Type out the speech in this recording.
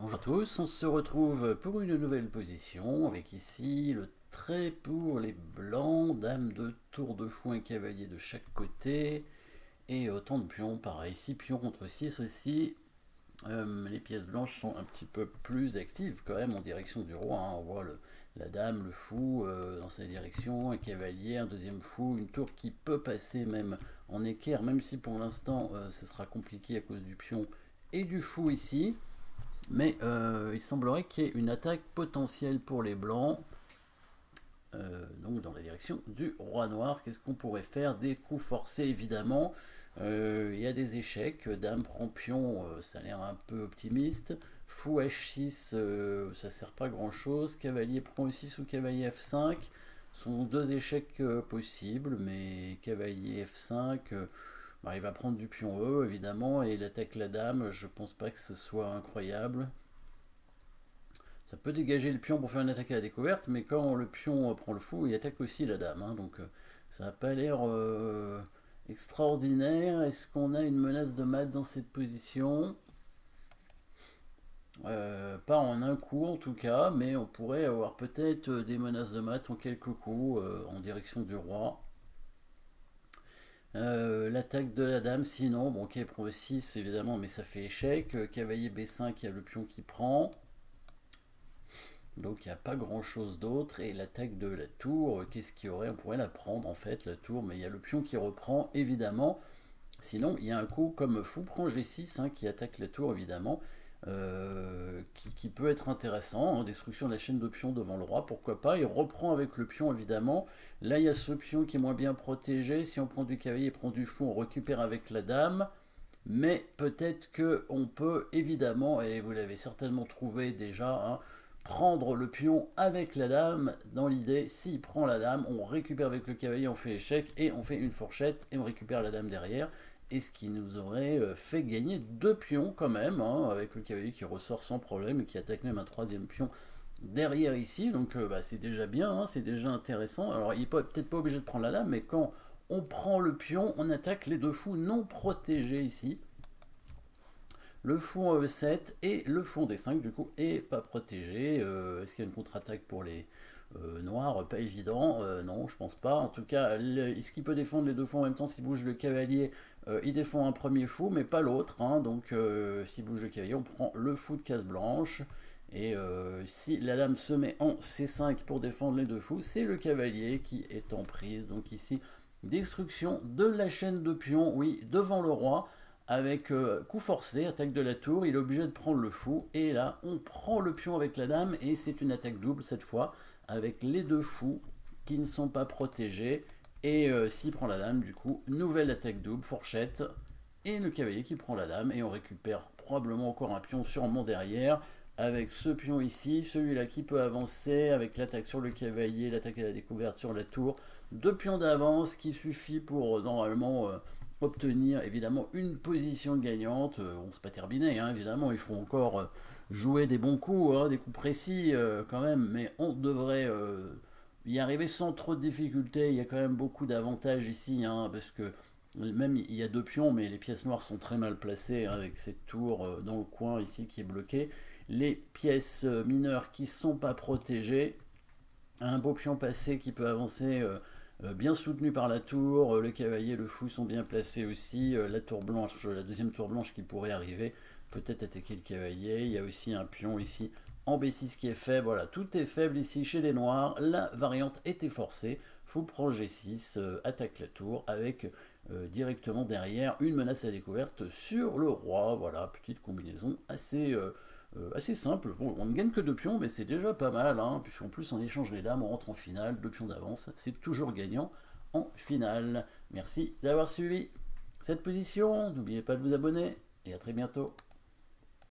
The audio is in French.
Bonjour à tous, on se retrouve pour une nouvelle position avec ici le trait pour les blancs, dame de tour de fou, un cavalier de chaque côté et autant de pions, pareil, 6 pions contre 6 aussi. Les pièces blanches sont un petit peu plus actives quand même en direction du roi, hein. On voit la dame, le fou dans sa direction, un cavalier, un deuxième fou, une tour qui peut passer même en équerre, même si pour l'instant ce sera compliqué à cause du pion et du fou ici. Mais il semblerait qu'il y ait une attaque potentielle pour les blancs. Donc dans la direction du roi noir. Qu'est-ce qu'on pourrait faire? Des coups forcés évidemment. Il y a des échecs. Dame prend pion, ça a l'air un peu optimiste. Fou H6, ça sert pas grand chose. Cavalier prend E6 ou cavalier F5. Ce sont deux échecs possibles, mais cavalier F5, bah, il va prendre du pion E évidemment, et il attaque la dame. Je pense pas que ce soit incroyable. Ça peut dégager le pion pour faire une attaque à la découverte, mais quand le pion prend le fou, il attaque aussi la dame, hein. Donc ça n'a pas l'air extraordinaire. Est-ce qu'on a une menace de mat dans cette position? Pas en un coup en tout cas, mais on pourrait avoir peut-être des menaces de mat en quelques coups en direction du roi. L'attaque de la dame, sinon, bon, ok, prend 6 évidemment, mais ça fait échec. Cavalier B5, il y a le pion qui prend. Donc il n'y a pas grand chose d'autre. Et l'attaque de la tour, qu'est-ce qu'il y aurait? On pourrait la prendre en fait, la tour, mais il y a le pion qui reprend évidemment. Sinon, il y a un coup comme fou prend G6 hein, qui attaque la tour évidemment, qui peut être intéressant, hein. Destruction de la chaîne de pions devant le roi, pourquoi pas. Il reprend avec le pion évidemment. Là, il y a ce pion qui est moins bien protégé. Si on prend du cavalier et prend du fou, on récupère avec la dame. Mais peut-être qu'on peut évidemment, et vous l'avez certainement trouvé déjà, hein, prendre le pion avec la dame. Dans l'idée, s'il prend la dame, on récupère avec le cavalier, on fait échec et on fait une fourchette et on récupère la dame derrière. Et ce qui nous aurait fait gagner deux pions quand même, hein, avec le cavalier qui ressort sans problème et qui attaque même un troisième pion derrière ici. Donc bah, c'est déjà bien, hein, c'est déjà intéressant. Alors il n'est peut-être pas obligé de prendre la dame, mais quand on prend le pion, on attaque les deux fous non protégés ici. Le fou en E7 et le fou en D5 du coup est pas protégé. Est-ce qu'il y a une contre-attaque pour les noirs? Pas évident, non je pense pas. En tout cas, est-ce qu'il peut défendre les deux fous en même temps? S'il bouge le cavalier, il défend un premier fou mais pas l'autre, hein. Donc s'il bouge le cavalier, on prend le fou de case blanche. Et si la dame se met en C5 pour défendre les deux fous, c'est le cavalier qui est en prise. Donc ici, destruction de la chaîne de pions, oui, devant le roi avec coup forcé, attaque de la tour, il est obligé de prendre le fou, et là on prend le pion avec la dame, et c'est une attaque double cette fois, avec les deux fous qui ne sont pas protégés, et s'il prend la dame, du coup, nouvelle attaque double, fourchette, et le cavalier qui prend la dame, et on récupère probablement encore un pion sûrement derrière, avec ce pion ici, celui-là qui peut avancer, avec l'attaque sur le cavalier, l'attaque à la découverte sur la tour, deux pions d'avance qui suffit pour normalement obtenir évidemment une position gagnante. On ne s'est pas terminé, hein, évidemment, il faut encore jouer des bons coups, hein, des coups précis quand même, mais on devrait y arriver sans trop de difficultés. Il y a quand même beaucoup d'avantages ici, hein, parce que même il y a deux pions, mais les pièces noires sont très mal placées, hein, avec cette tour dans le coin ici qui est bloquée. Les pièces mineures qui ne sont pas protégées. Un beau pion passé qui peut avancer bien soutenu par la tour, le cavalier, le fou sont bien placés aussi, la tour blanche, la deuxième tour blanche qui pourrait arriver, peut-être attaquer le cavalier, il y a aussi un pion ici en B6 qui est faible, voilà, tout est faible ici chez les noirs, la variante était forcée, fou prend G6, attaque la tour avec directement derrière une menace à découverte sur le roi, voilà, petite combinaison assez simple. Bon, on ne gagne que deux pions, mais c'est déjà pas mal, hein, puisqu'en plus on échange les dames, on rentre en finale, deux pions d'avance, c'est toujours gagnant en finale. Merci d'avoir suivi cette position, n'oubliez pas de vous abonner, et à très bientôt.